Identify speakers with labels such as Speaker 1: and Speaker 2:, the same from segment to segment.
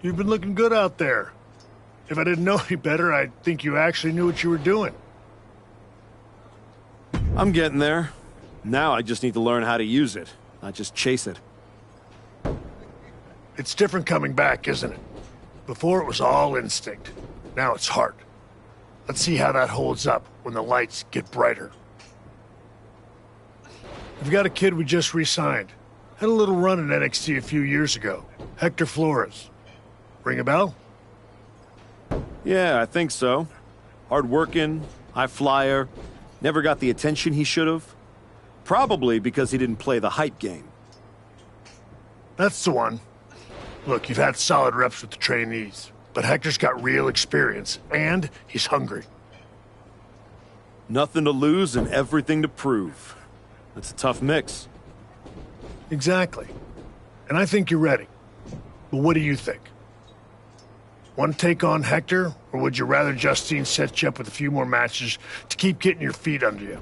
Speaker 1: You've been looking good out there. If I didn't know any better, I'd think you actually knew what you were doing.
Speaker 2: I'm getting there. Now I just need to learn how to use it, not just chase it.
Speaker 1: It's different coming back, isn't it? Before it was all instinct. Now it's heart. Let's see how that holds up when the lights get brighter. We've got a kid we just re-signed. Had a little run in NXT a few years ago. Hector Flores. Ring a bell?
Speaker 2: Yeah, I think so. Hard-working, high flyer, never got the attention he should have. Probably because he didn't play the hype game.
Speaker 1: That's the one. Look, you've had solid reps with the trainees, but Hector's got real experience, and he's hungry.
Speaker 2: Nothing to lose and everything to prove. That's a tough mix.
Speaker 1: Exactly. And I think you're ready. But what do you think? Want to take on Hector, or would you rather Justine set you up with a few more matches to keep getting your feet under you?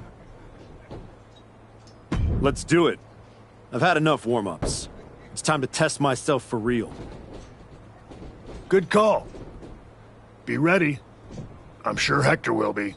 Speaker 2: Let's do it. I've had enough warm-ups. It's time to test myself for real.
Speaker 1: Good call. Be ready. I'm sure Hector will be.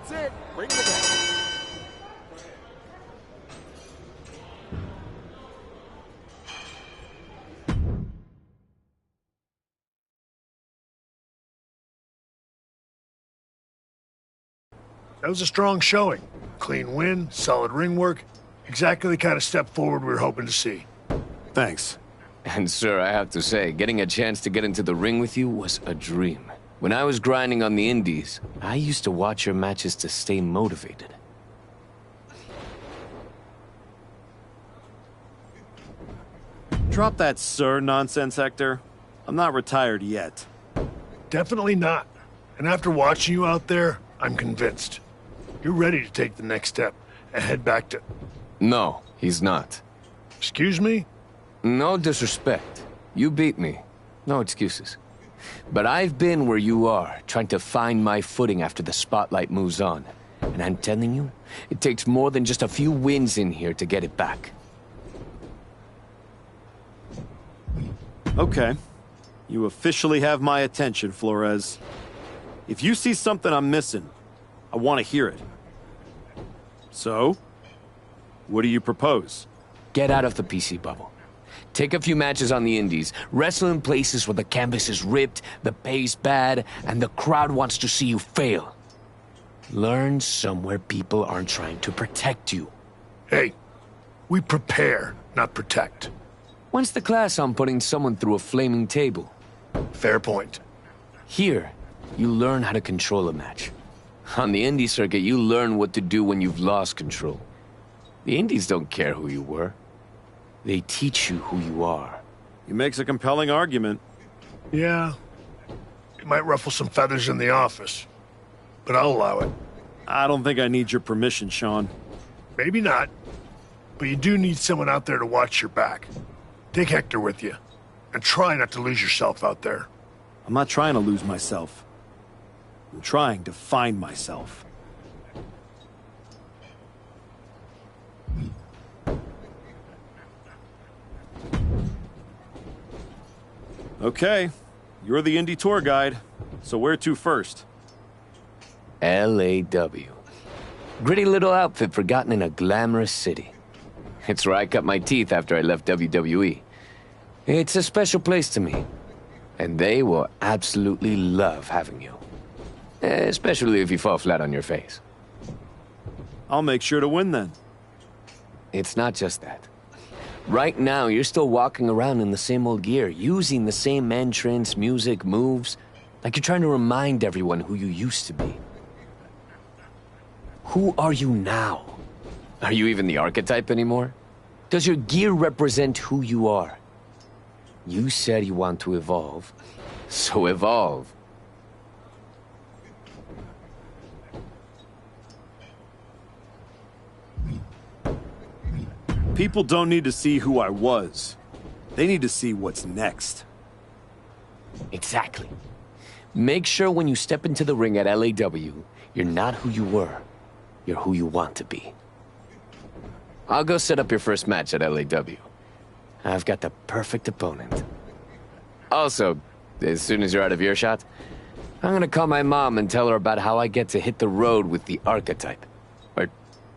Speaker 3: That's it. Ring the bell.
Speaker 1: That was a strong showing. Clean win, solid ring work. Exactly the kind of step forward we were hoping to see.
Speaker 2: Thanks.
Speaker 4: And sir, I have to say, getting a chance to get into the ring with you was a dream. When I was grinding on the indies, I used to watch your matches to stay motivated.
Speaker 2: Drop that sir nonsense, Hector. I'm not retired yet.
Speaker 1: Definitely not. And after watching you out there, I'm convinced. You're ready to take the next step and head back to...
Speaker 4: No, he's not.
Speaker 1: Excuse me?
Speaker 4: No disrespect. You beat me. No excuses. But I've been where you are, trying to find my footing after the spotlight moves on. And I'm telling you, it takes more than just a few wins in here to get it back.
Speaker 2: Okay. You officially have my attention, Flores. If you see something I'm missing, I want to hear it. So, what do you propose?
Speaker 4: Get out of the PC bubble. Take a few matches on the indies, wrestle in places where the canvas is ripped, the pay's bad, and the crowd wants to see you fail. Learn somewhere people aren't trying to protect you.
Speaker 1: Hey, we prepare, not protect.
Speaker 4: When's the class on putting someone through a flaming table?
Speaker 1: Fair point.
Speaker 4: Here, you learn how to control a match. On the indie circuit, you learn what to do when you've lost control. The indies don't care who you were. They teach you who you are.
Speaker 2: He makes a compelling argument.
Speaker 1: Yeah. It might ruffle some feathers in the office, but I'll allow it.
Speaker 2: I don't think I need your permission, Sean.
Speaker 1: Maybe not, but you do need someone out there to watch your back. Take Hector with you, and try not to lose yourself out there.
Speaker 2: I'm not trying to lose myself. I'm trying to find myself. Okay, you're the indie tour guide, so where to first?
Speaker 4: LAW. Gritty little outfit forgotten in a glamorous city. It's where I cut my teeth after I left WWE. It's a special place to me. And they will absolutely love having you. Especially if you fall flat on your face.
Speaker 2: I'll make sure to win then.
Speaker 4: It's not just that. Right now, you're still walking around in the same old gear, using the same entrance, music, moves, like you're trying to remind everyone who you used to be. Who are you now? Are you even the archetype anymore? Does your gear represent who you are? You said you want to evolve, so evolve.
Speaker 2: People don't need to see who I was. They need to see what's next.
Speaker 4: Exactly. Make sure when you step into the ring at LAW, you're not who you were. You're who you want to be. I'll go set up your first match at LAW. I've got the perfect opponent. Also, as soon as you're out of earshot, I'm gonna call my mom and tell her about how I get to hit the road with the archetype. Or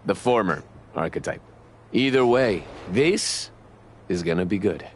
Speaker 4: the former archetype. Either way, this is gonna be good.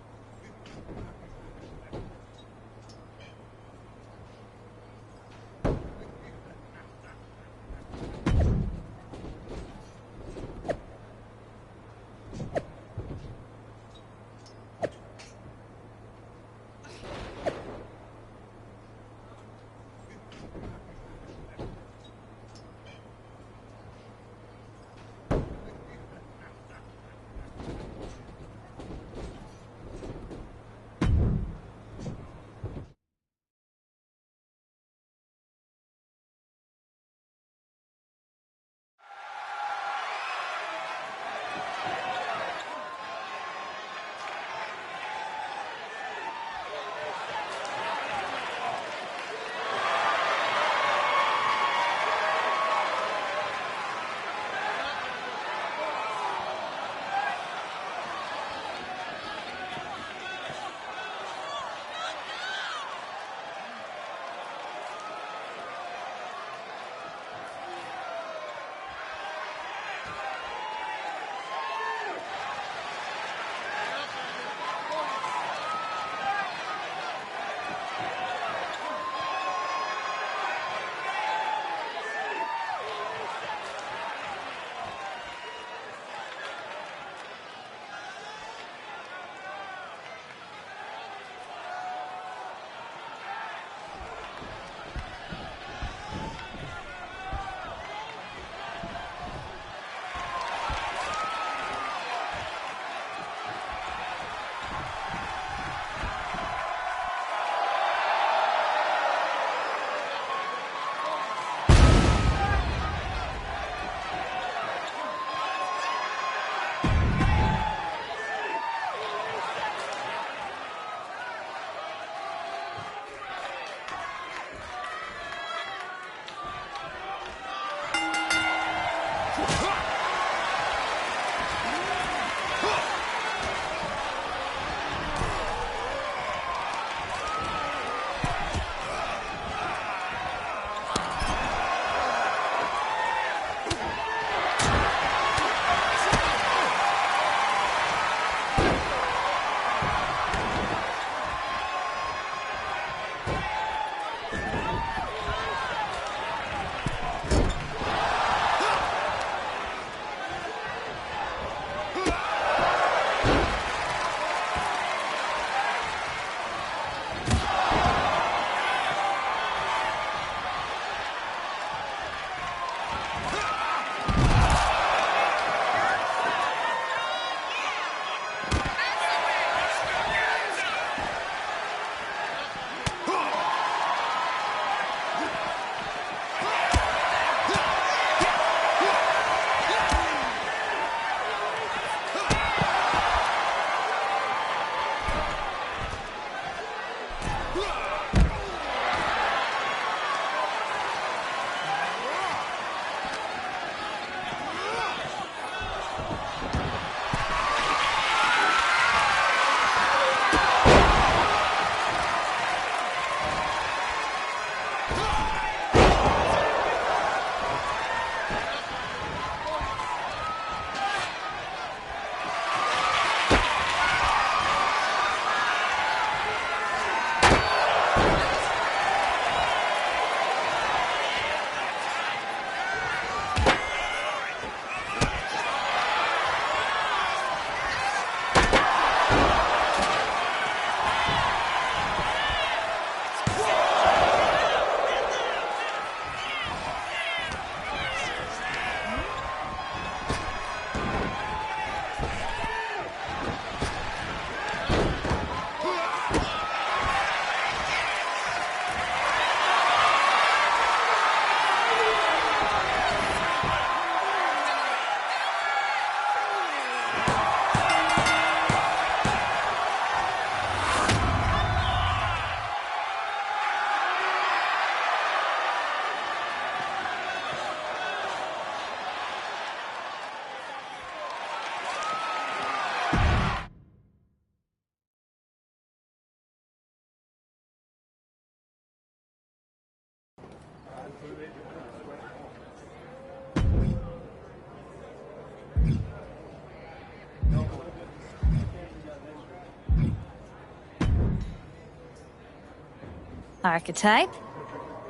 Speaker 5: Archetype?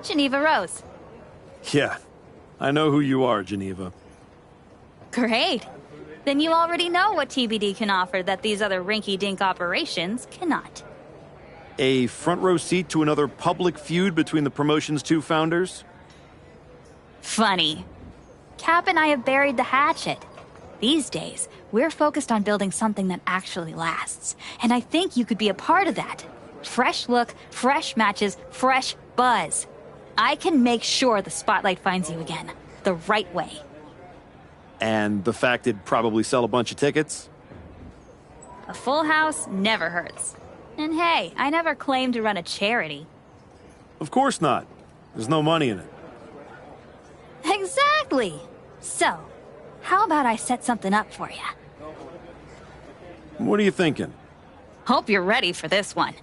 Speaker 5: Geneva Rose.
Speaker 2: Yeah, I know who you are, Geneva.
Speaker 5: Great. Then you already know what TBD can offer that these other rinky-dink operations cannot.
Speaker 2: A front row seat to another public feud between the promotion's two founders?
Speaker 5: Funny. Cap and I have buried the hatchet. These days, we're focused on building something that actually lasts. And I think you could be a part of that. Fresh look, fresh matches, fresh buzz. I can make sure the spotlight finds you again. The right way.
Speaker 2: And the fact it'd probably sell a bunch of tickets?
Speaker 5: A full house never hurts. And hey, I never claimed to run a charity.
Speaker 2: Of course not. There's no money in it.
Speaker 5: Exactly. So, how about I set something up for you?
Speaker 2: What are you thinking?
Speaker 5: Hope you're ready for this one.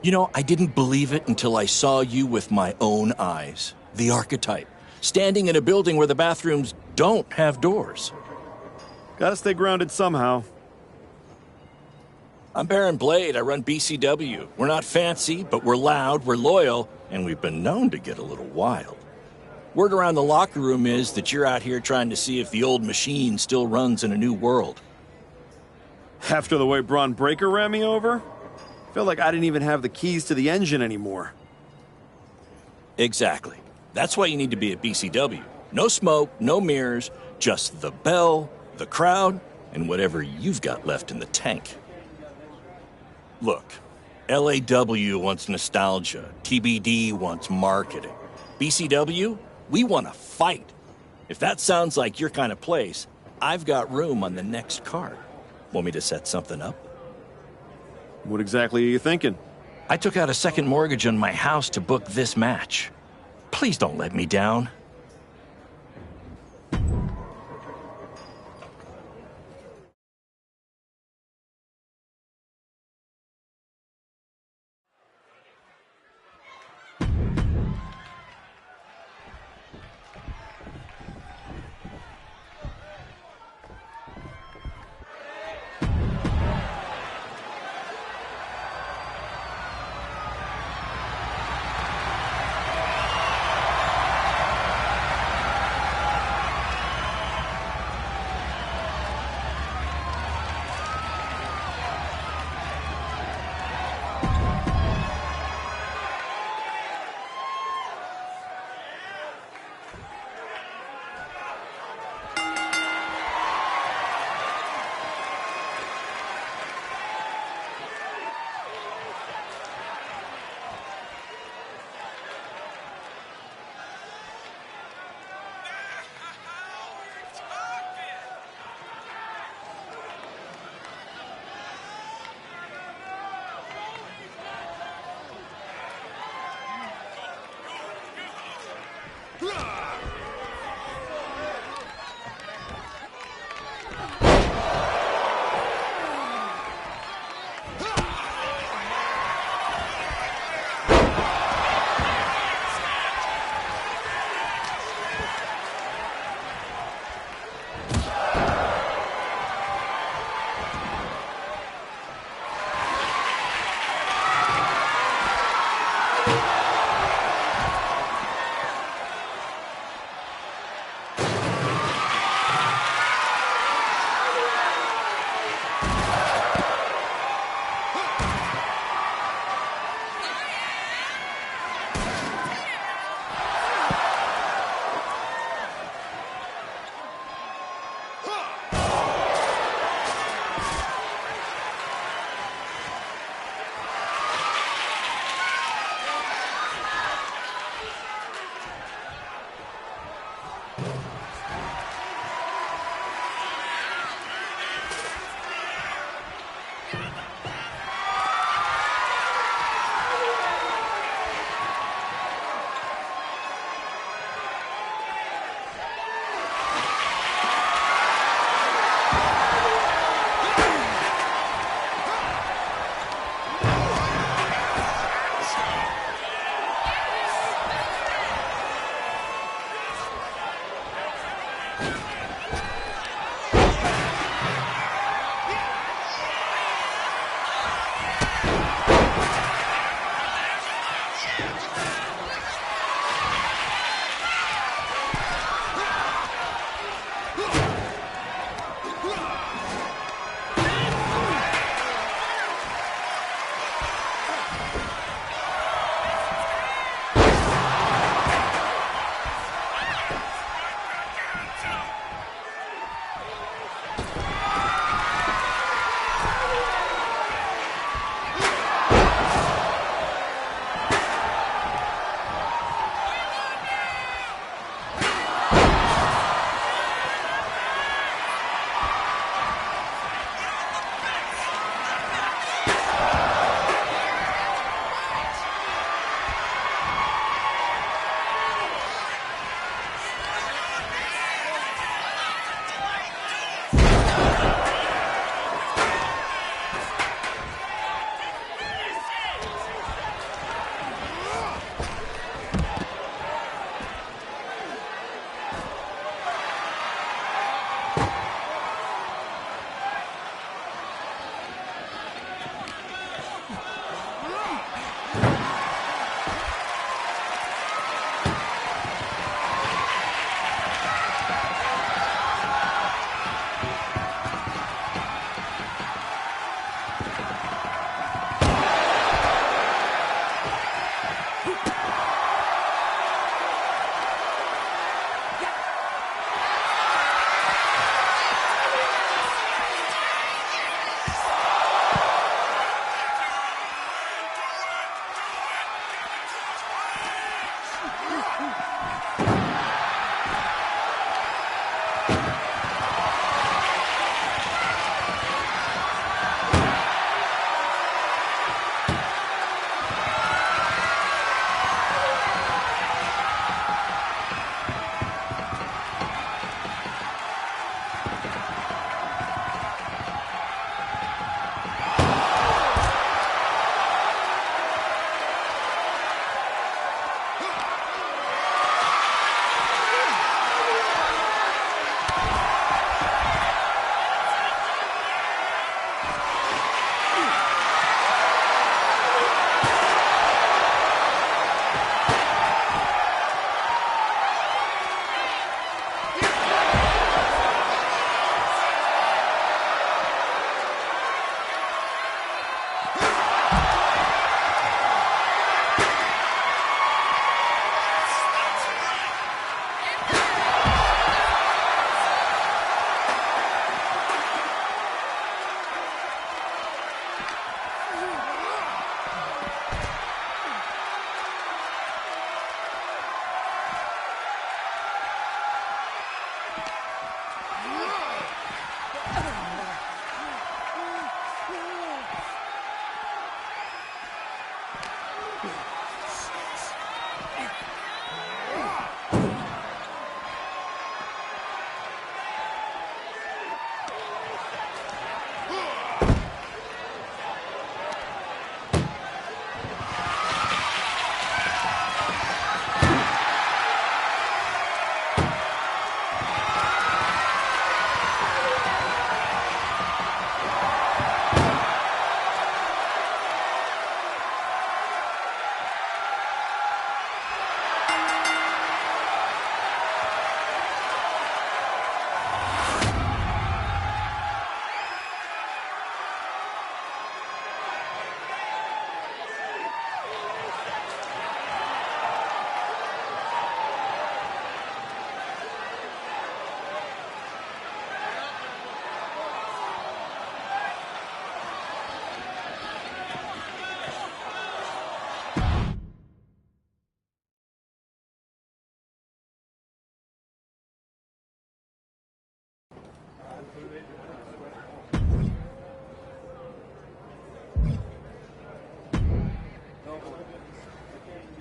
Speaker 6: You know, I didn't believe it until I saw you with my own eyes. The archetype. Standing in a building where the bathrooms don't have doors.
Speaker 2: Gotta stay grounded somehow.
Speaker 6: I'm Baron Blade. I run BCW. We're not fancy, but we're loud, we're loyal, and we've been known to get a little wild. Word around the locker room is that you're out here trying to see if the old machine still runs in a new world.
Speaker 2: After the way Braun Breaker ran me over? Felt like I didn't even have the keys to the engine anymore.
Speaker 6: Exactly. That's why you need to be at BCW. No smoke, no mirrors, just the bell, the crowd, and whatever you've got left in the tank. Look, LAW wants nostalgia, TBD wants marketing. BCW, we want to fight. If that sounds like your kind of place, I've got room on the next card. Want me to set something up?
Speaker 2: What exactly are you thinking?
Speaker 6: I took out a second mortgage on my house to book this match. Please don't let me down.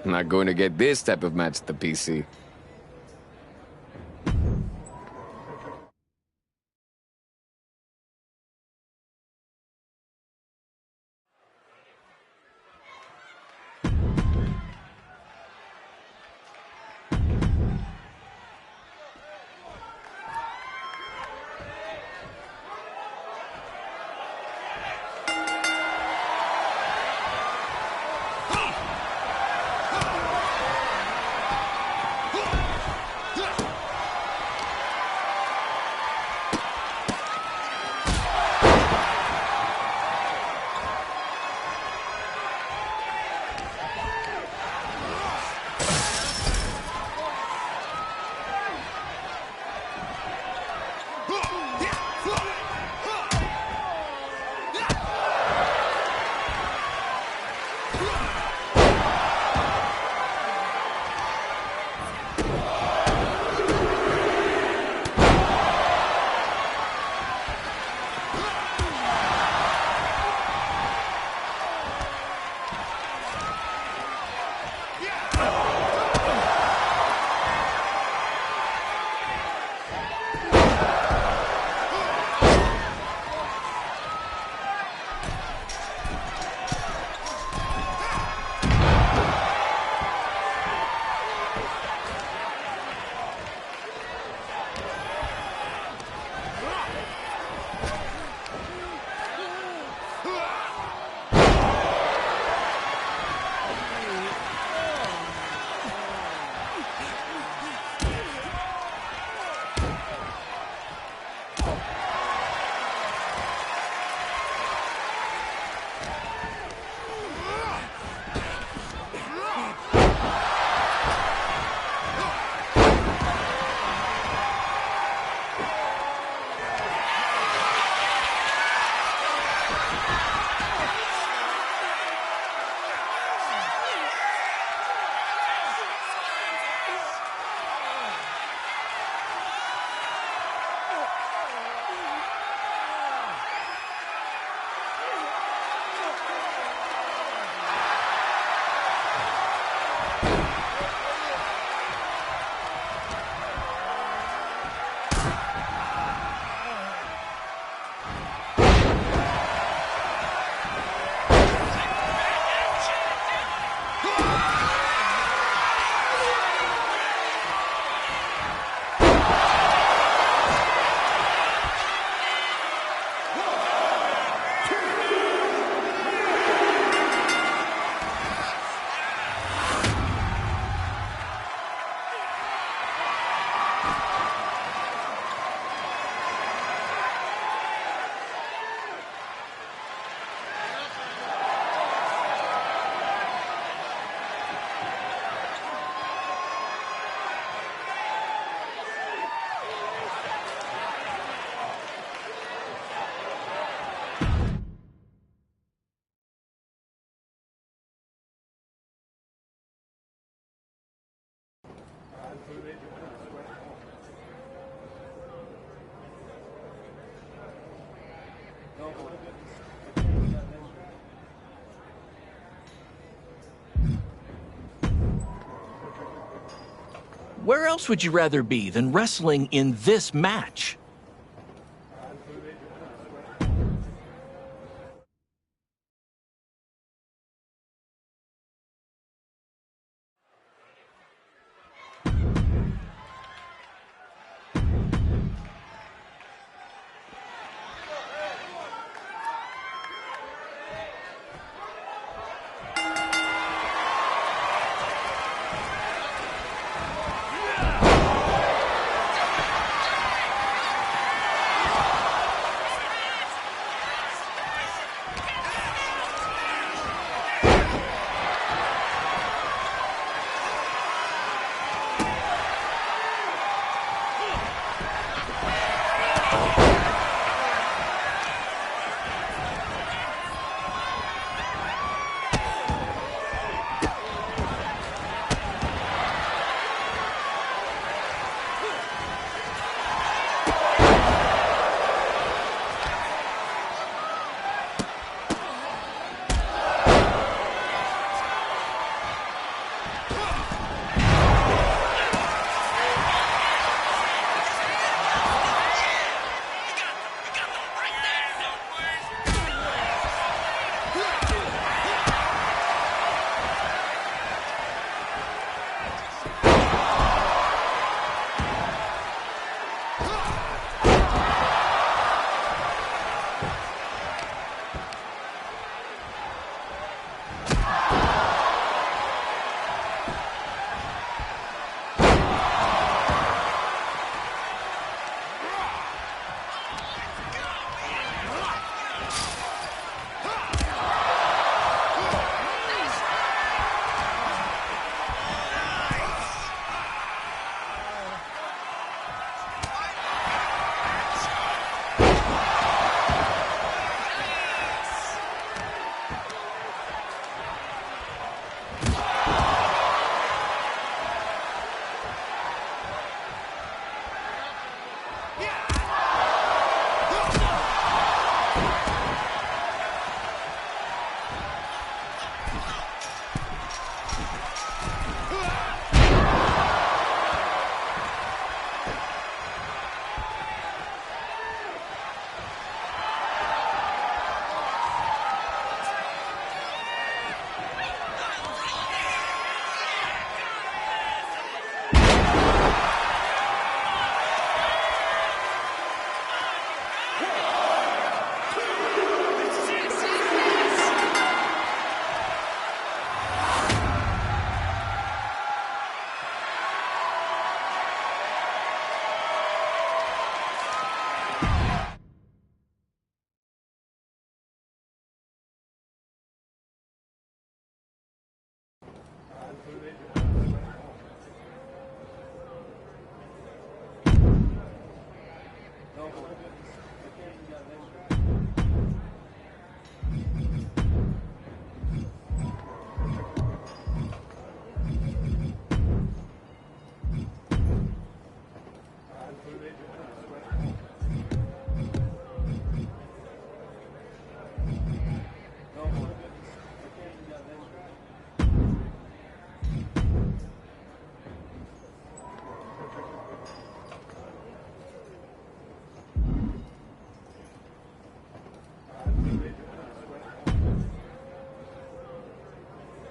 Speaker 4: I'm not going to get this type of match at the PC.
Speaker 6: Where else would you rather be than wrestling in this match?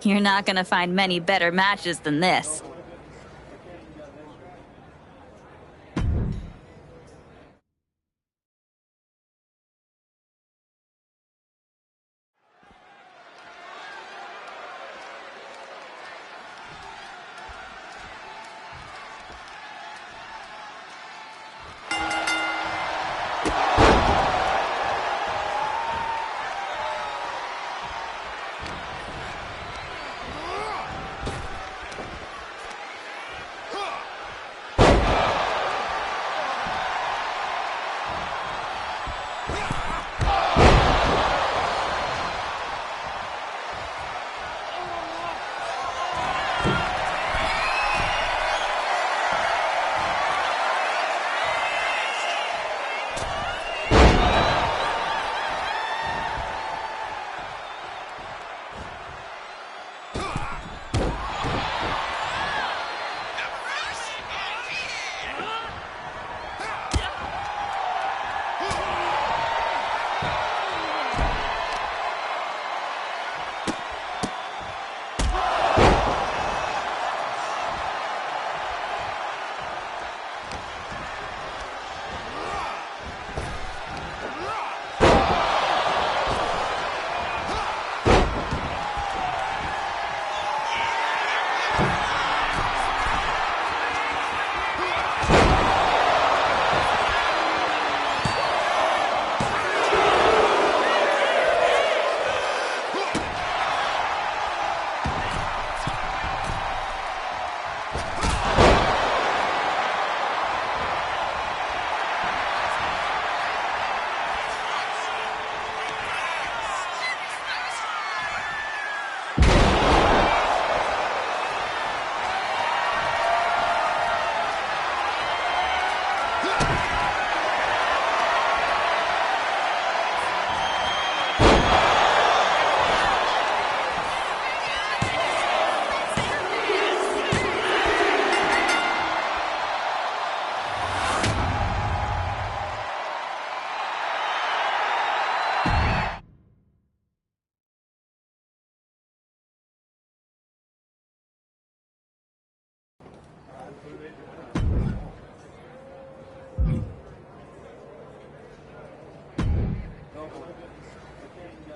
Speaker 5: You're not gonna find many better matches than this.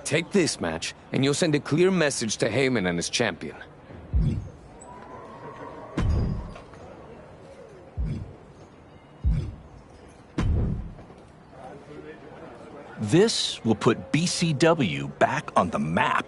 Speaker 4: Take this match, and you'll send a clear message to Heyman and his champion.
Speaker 6: This will put BCW back on the map.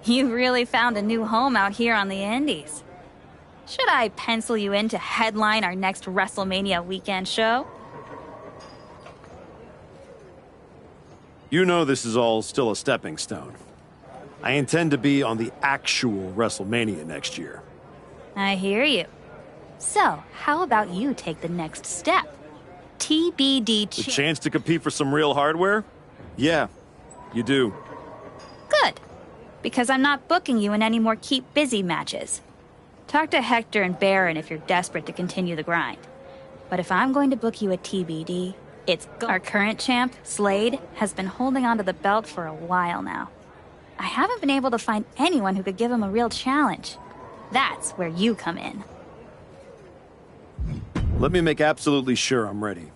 Speaker 5: You really found a new home out here on the Indies. Should I pencil you in to headline our next WrestleMania weekend show?
Speaker 2: You know this is all still a stepping stone. I intend to be on the actual WrestleMania next year.
Speaker 5: I hear you. So, how about you take the next step? TBD
Speaker 2: The chance to compete for some real hardware? Yeah, you do.
Speaker 5: Good. Because I'm not booking you in any more keep busy matches. Talk to Hector and Baron if you're desperate to continue the grind. But if I'm going to book you at TBD, our current champ, Slade, has been holding onto the belt for a while now. I haven't been able to find anyone who could give him a real challenge. That's where you come in.
Speaker 2: Let me make absolutely sure I'm ready.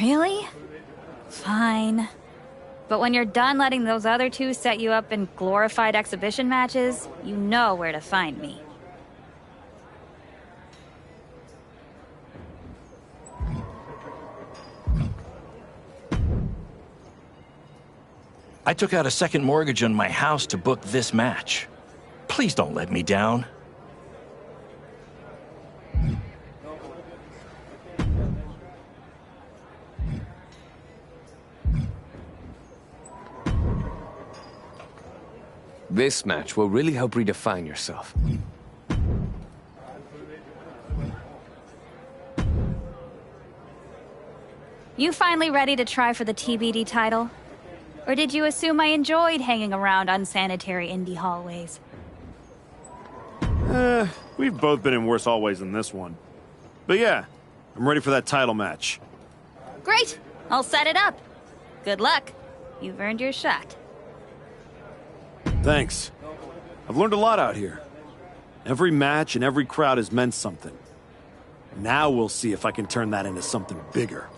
Speaker 5: Really? Fine. But when you're done letting those other two set you up in glorified exhibition matches, you know where to find me.
Speaker 6: I took out a second mortgage on my house to book this match. Please don't let me down.
Speaker 4: This match will really help redefine yourself.
Speaker 5: You finally ready to try for the TBD title? Or did you assume I enjoyed hanging around unsanitary indie hallways?
Speaker 2: We've both been in worse hallways than this one. But yeah, I'm ready for that title match.
Speaker 5: Great! I'll set it up. Good luck. You've earned your shot.
Speaker 2: Thanks. I've learned a lot out here. Every match and every crowd has meant something. Now we'll see if I can turn that into something bigger.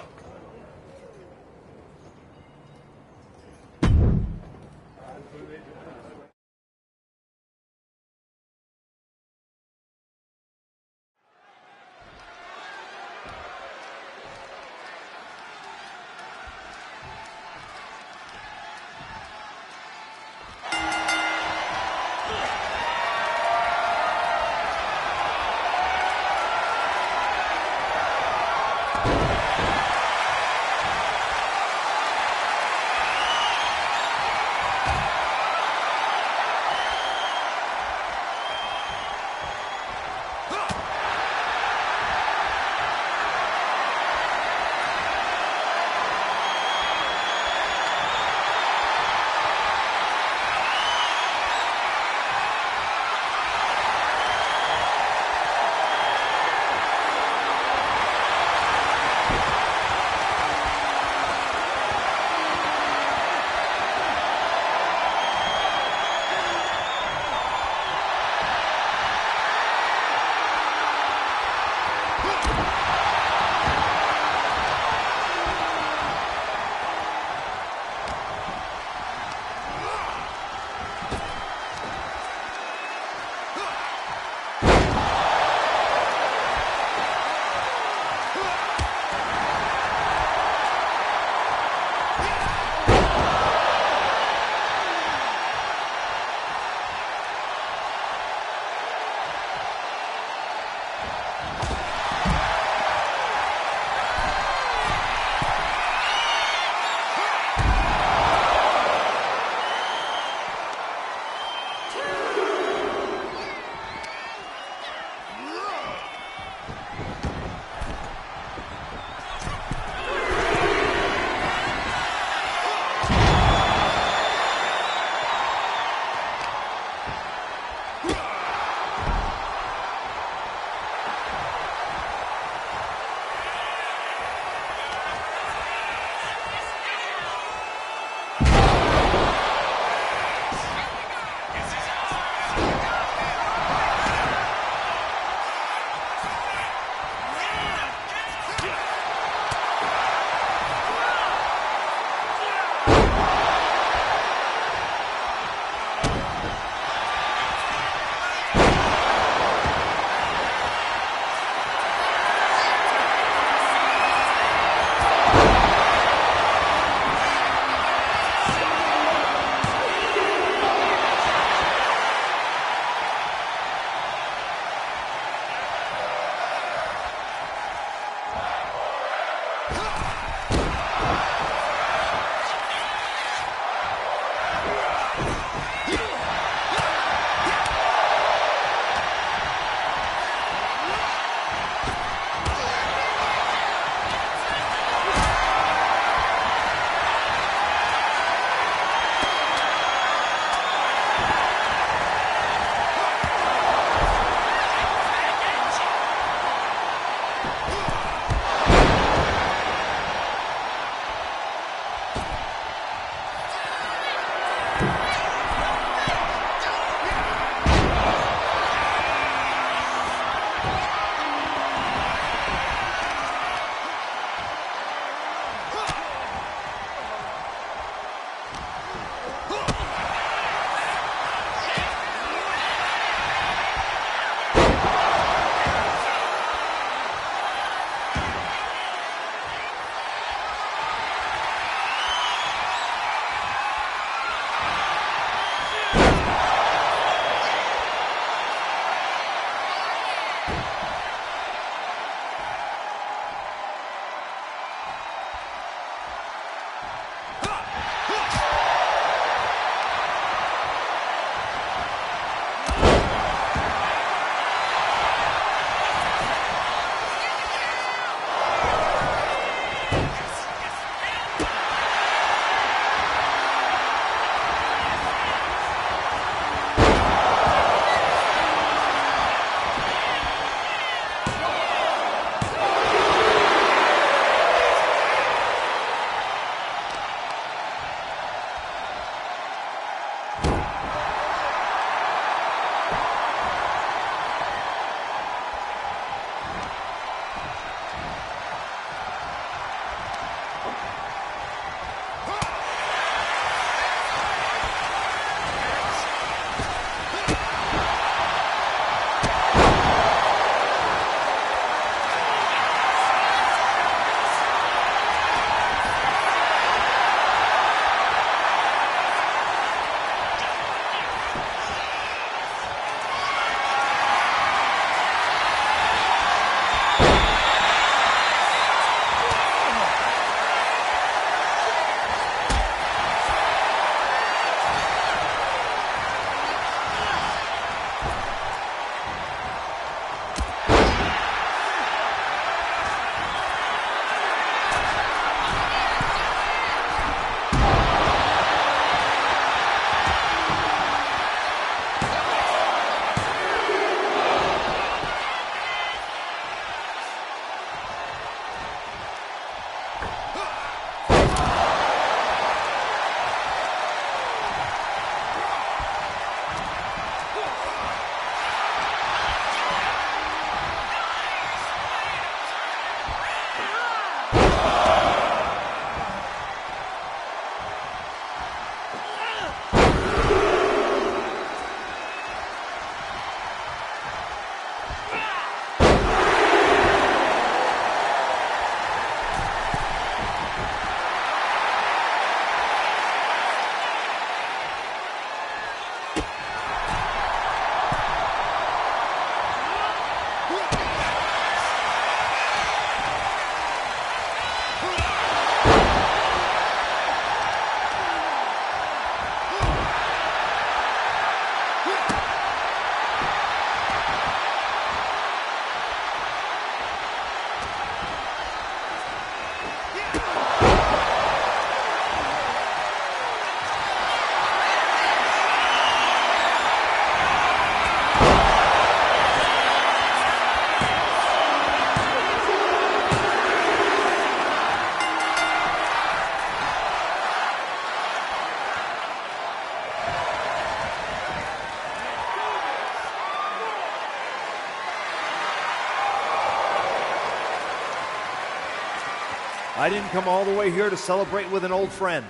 Speaker 7: I didn't come all the way here to celebrate with an old friend.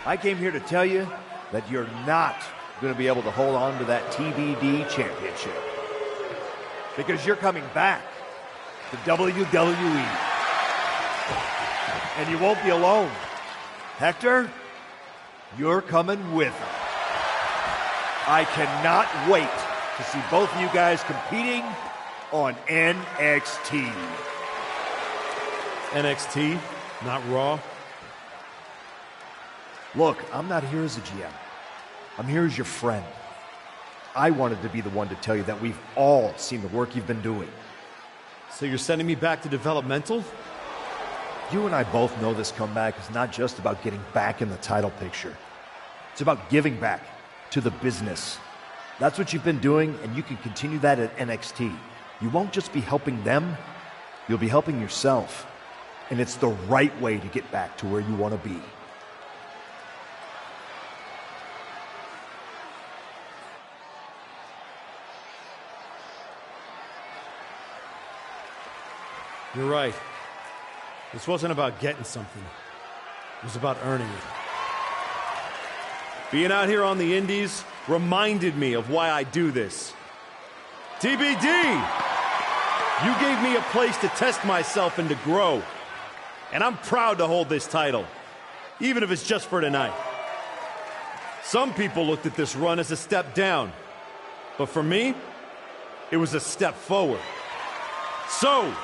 Speaker 7: I came here to tell you that you're not going to be able to hold on to that TBD championship. Because you're coming back to WWE. And you won't be alone. Hector, you're coming with him. I cannot wait to see both of you guys competing on NXT.
Speaker 2: NXT, not Raw.
Speaker 7: Look, I'm not here as a GM. I'm here as your friend. I wanted to be the one to tell you that we've all seen the work you've been doing.
Speaker 2: So you're sending me back to developmental?
Speaker 7: You and I both know this comeback is not just about getting back in the title picture. It's about giving back to the business. That's what you've been doing, and you can continue that at NXT. You won't just be helping them, you'll be helping yourself. And it's the right way to get back to where you want to be.
Speaker 2: You're right. This wasn't about getting something. It was about earning it. Being out here on the Indies reminded me of why I do this. TBD! You gave me a place to test myself and to grow. And I'm proud to hold this title, even if it's just for tonight. Some people looked at this run as a step down. But for me, it was a step forward. So,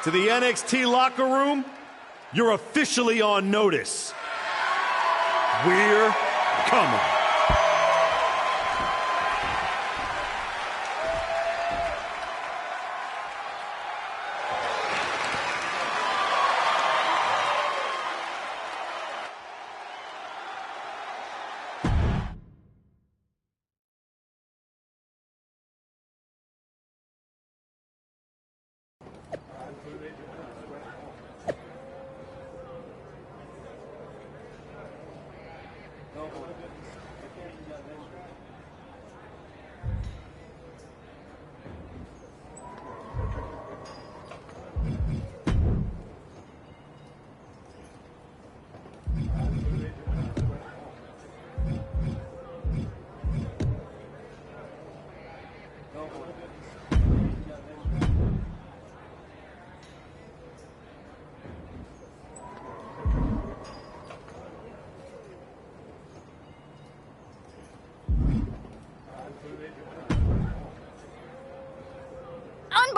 Speaker 2: to the NXT locker room, you're officially on notice. We're coming.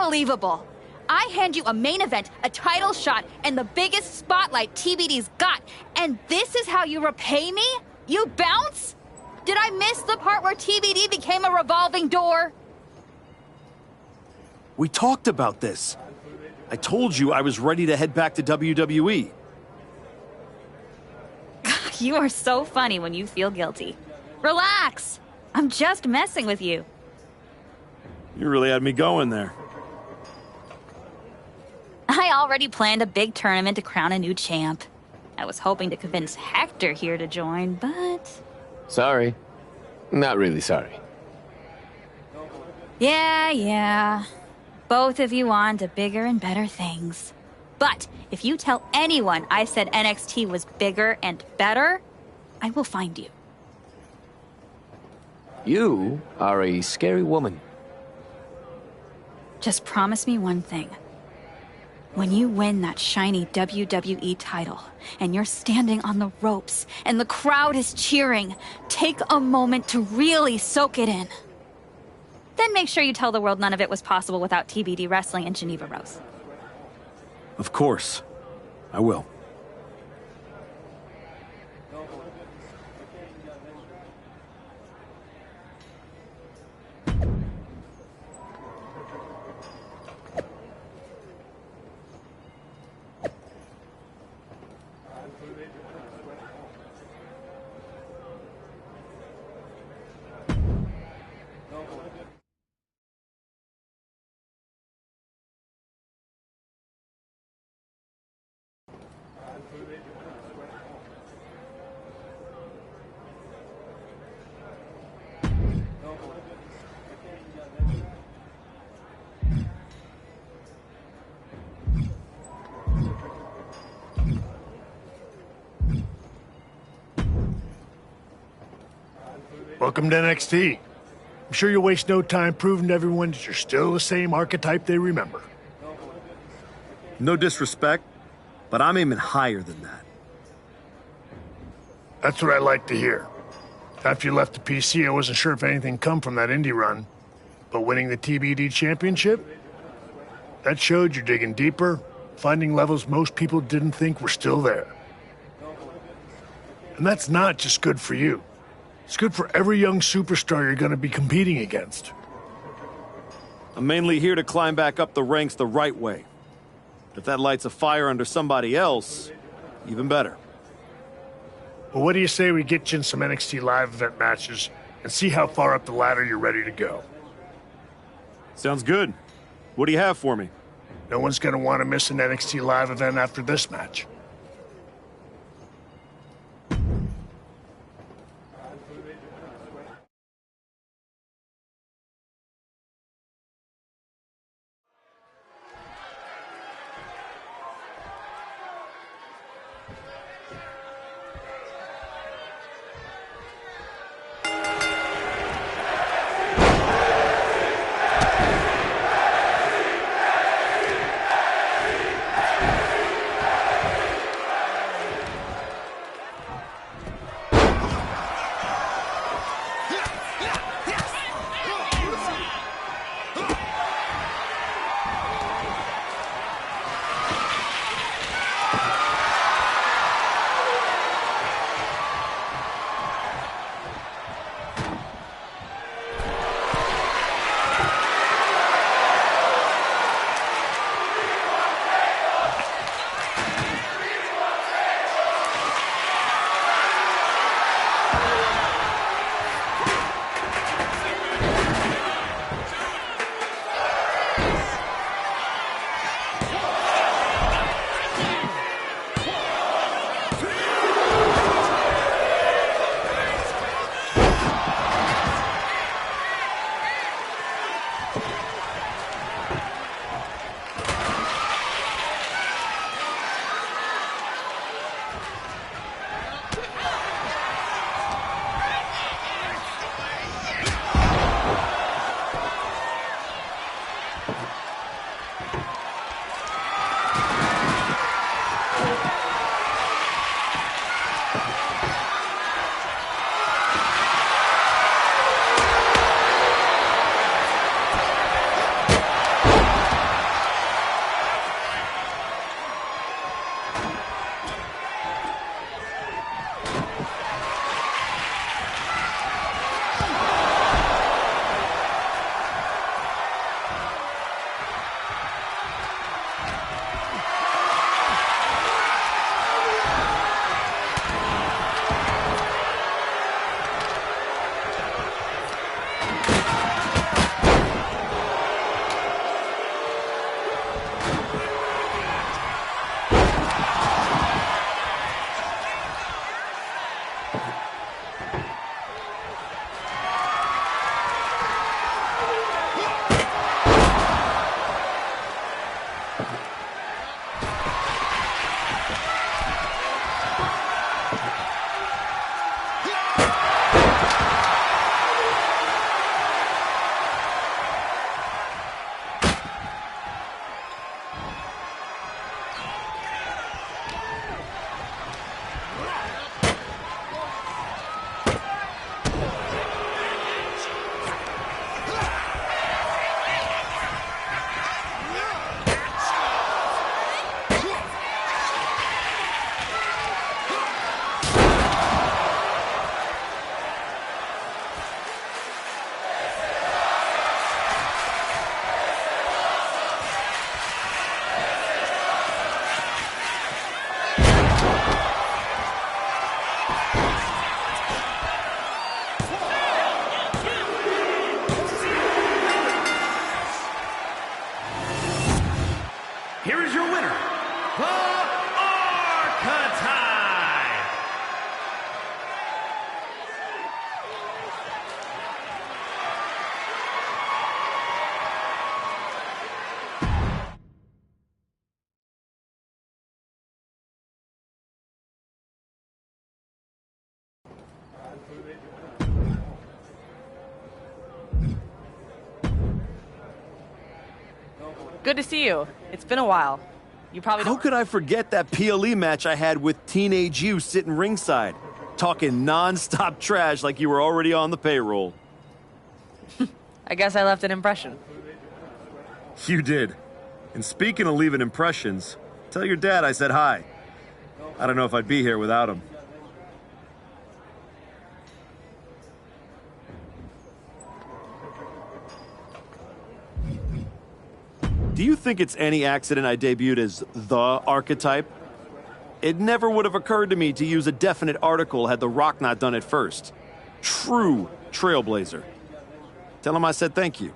Speaker 5: Unbelievable. I hand you a main event, a title shot, and the biggest spotlight TBD's got, and this is how you repay me? You bounce? Did I miss the part where TBD became a revolving door?
Speaker 2: We talked about this. I told you I was ready to head back to WWE.
Speaker 5: You are so funny when you feel guilty. Relax. I'm just messing with you.
Speaker 2: You really had me going there.
Speaker 5: I already planned a big tournament to crown a new champ. I was hoping to convince Hector here to join, but...
Speaker 4: Sorry. Not really sorry.
Speaker 5: Yeah. Both of you on to bigger and better things. But if you tell anyone I said NXT was bigger and better, I will find you.
Speaker 4: You are a scary woman.
Speaker 5: Just promise me one thing. When you win that shiny WWE title, and you're standing on the ropes, and the crowd is cheering, take a moment to really soak it in. Then make sure you tell the world none of it was possible without TBD wrestling and Geneva Rose.
Speaker 2: Of course. I will.
Speaker 1: Welcome to NXT. I'm sure you'll waste no time proving to everyone that you're still the same archetype they remember.
Speaker 2: No disrespect, but I'm aiming higher than that.
Speaker 1: That's what I like to hear. After you left the PC, I wasn't sure if anything come from that indie run. But winning the TBD championship? That showed you're digging deeper, finding levels most people didn't think were still there. And that's not just good for you. It's good for every young superstar you're going to be competing against.
Speaker 2: I'm mainly here to climb back up the ranks the right way. If that lights a fire under somebody else, even better.
Speaker 1: Well, what do you say we get you in some NXT live event matches and see how far up the ladder you're ready to go?
Speaker 2: Sounds good. What do you have for me?
Speaker 1: No one's going to want to miss an NXT live event after this match.
Speaker 8: Good to see you. It's been a while. You probably
Speaker 2: How
Speaker 8: don't...
Speaker 2: could I forget that PLE match I had with Teenage You sitting ringside, talking non-stop trash like you were already on the payroll?
Speaker 8: I guess I left an impression.
Speaker 2: You did. And speaking of leaving impressions, tell your dad I said hi. I don't know if I'd be here without him. Do you think it's any accident I debuted as the archetype? It never would have occurred to me to use a definite article had The Rock not done it first. True trailblazer. Tell him I said thank you.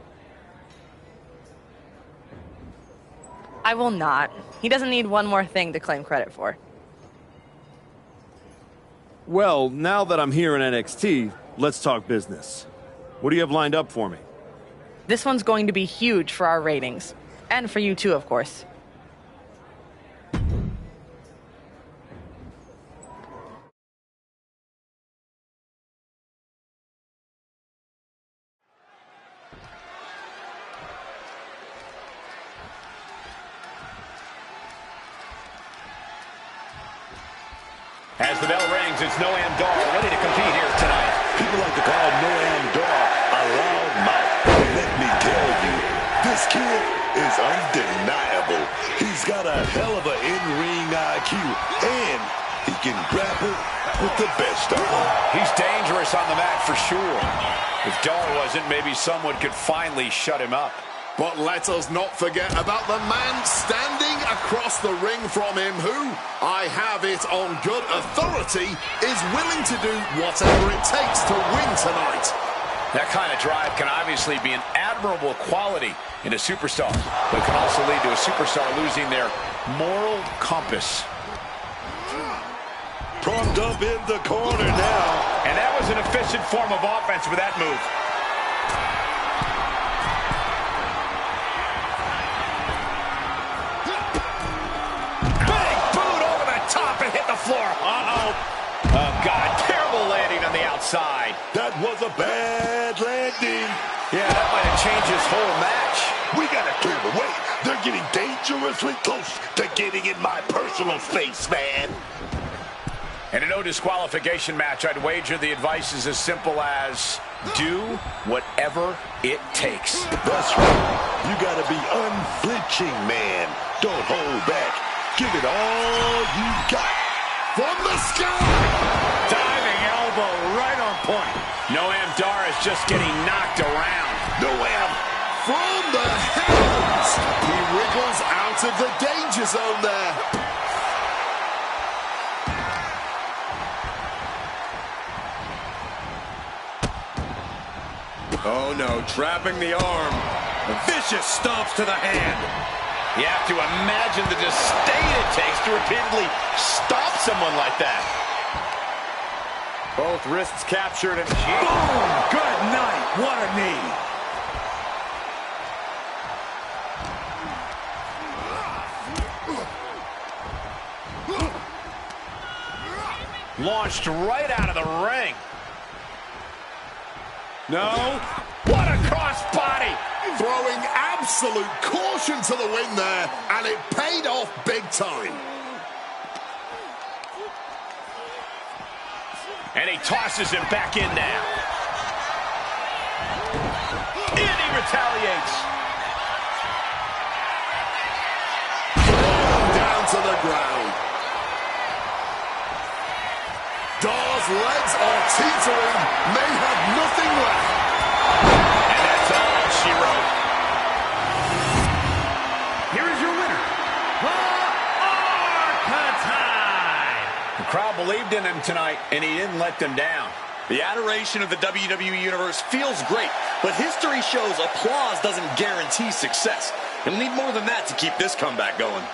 Speaker 8: I will not. He doesn't need one more thing to claim credit for.
Speaker 2: Well, now that I'm here in NXT, let's talk business. What do you have lined up for me?
Speaker 8: This one's going to be huge for our ratings. And for you too, of course.
Speaker 9: As the bell rings, it's Noam Dar ready to compete here tonight.
Speaker 10: People like to call Noam Dar a loud mouth. Let me tell you, this kid is undeniable. He's got a hell of an in-ring IQ, and he can grapple with the best of them.
Speaker 9: He's dangerous on the mat for sure. If Dar wasn't, maybe someone could finally shut him up.
Speaker 11: But let us not forget about the man standing across the ring from him who, I have it on good authority, is willing to do whatever it takes to win tonight.
Speaker 9: That kind of drive can obviously be an admirable quality in a superstar, but can also lead to a superstar losing their moral compass.
Speaker 10: Propped up in the corner now.
Speaker 9: And that was an efficient form of offense with that move. Floor. Oh, God. Terrible landing on the outside.
Speaker 10: That was a bad landing.
Speaker 9: Yeah, that might have changed his whole match.
Speaker 10: We got to clear the way. They're getting dangerously close to getting in my personal space, man.
Speaker 9: In a no disqualification match, I'd wager the advice is as simple as do whatever it takes.
Speaker 10: That's right. You got to be unflinching, man. Don't hold back. Give it all you got.
Speaker 11: From the sky!
Speaker 9: Diving elbow right on point. Noam Dar is just getting knocked around.
Speaker 10: Noam.
Speaker 11: From the heavens! He wriggles out of the danger zone there.
Speaker 9: Oh no, trapping the arm. Vicious stomps to the hand. You have to imagine the disdain it takes to repeatedly stop someone like that. Both wrists captured and boom! Good night. What a knee. Launched right out of the ring. No. What a crossbody.
Speaker 11: Throwing absolute caution to the wind there, and it paid off big time.
Speaker 9: And he tosses him back in now. And he retaliates.
Speaker 11: Down to the ground. Dar's legs are teetering, may have nothing left.
Speaker 9: And that's all she wrote. Here is your winner, the Archetype. The crowd believed in him tonight, and he didn't let them down.
Speaker 12: The adoration of the WWE Universe feels great, but history shows applause doesn't guarantee success. You'll need more than that to keep this comeback going.